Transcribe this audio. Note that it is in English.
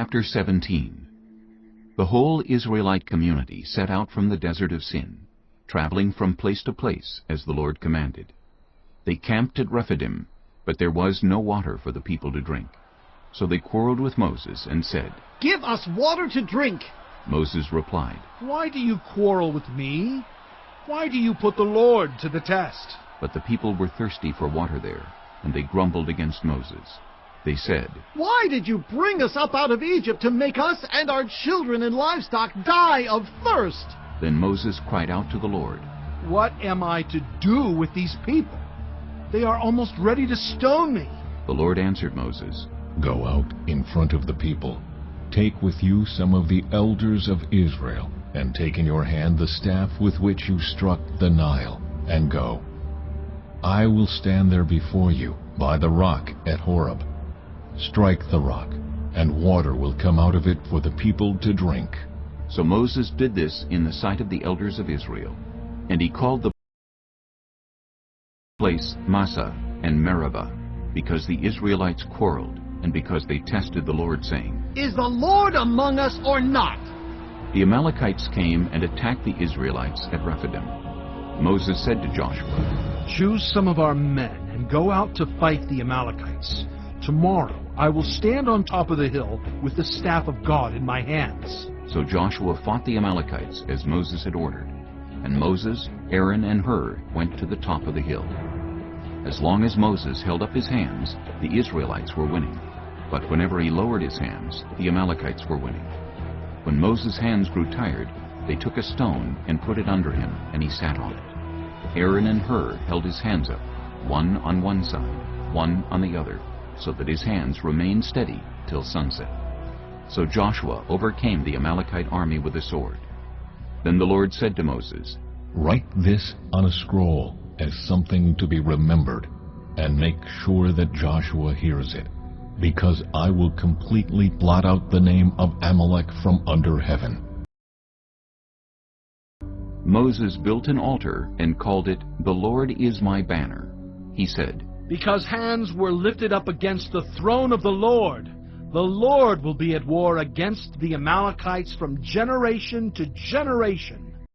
Chapter 17. The whole Israelite community set out from the desert of Sin, traveling from place to place as the Lord commanded. They camped at Rephidim, but there was no water for the people to drink. So they quarreled with Moses and said, "Give us water to drink." Moses replied, "Why do you quarrel with me? Why do you put the Lord to the test?" But the people were thirsty for water there, and they grumbled against Moses. They said, "Why did you bring us up out of Egypt to make us and our children and livestock die of thirst?" Then Moses cried out to the Lord, "What am I to do with these people? They are almost ready to stone me." The Lord answered Moses, Go out in front of the people. Take with you some of the elders of Israel, and take in your hand the staff with which you struck the Nile, and go. I will stand there before you by the rock at Horeb. Strike the rock, and water will come out of it for the people to drink." So Moses did this in the sight of the elders of Israel, and he called the place Massah and Meribah, because the Israelites quarreled, and because they tested the Lord, saying, "Is the Lord among us or not?" The Amalekites came and attacked the Israelites at Rephidim. Moses said to Joshua, "Choose some of our men and go out to fight the Amalekites. Tomorrow I will stand on top of the hill with the staff of God in my hands." So Joshua fought the Amalekites as Moses had ordered, and Moses, Aaron, and Hur went to the top of the hill. As long as Moses held up his hands, the Israelites were winning, but whenever he lowered his hands, the Amalekites were winning. When Moses' hands grew tired, they took a stone and put it under him, and he sat on it. Aaron and Hur held his hands up, one on one side, one on the other, so that his hands remained steady till sunset. So Joshua overcame the Amalekite army with a sword. Then the Lord said to Moses, Write this on a scroll as something to be remembered, and make sure that Joshua hears it, because I will completely blot out the name of Amalek from under heaven. Moses built an altar and called it, "The Lord is my banner." He said, Because hands were lifted up against the throne of the Lord will be at war against the Amalekites from generation to generation.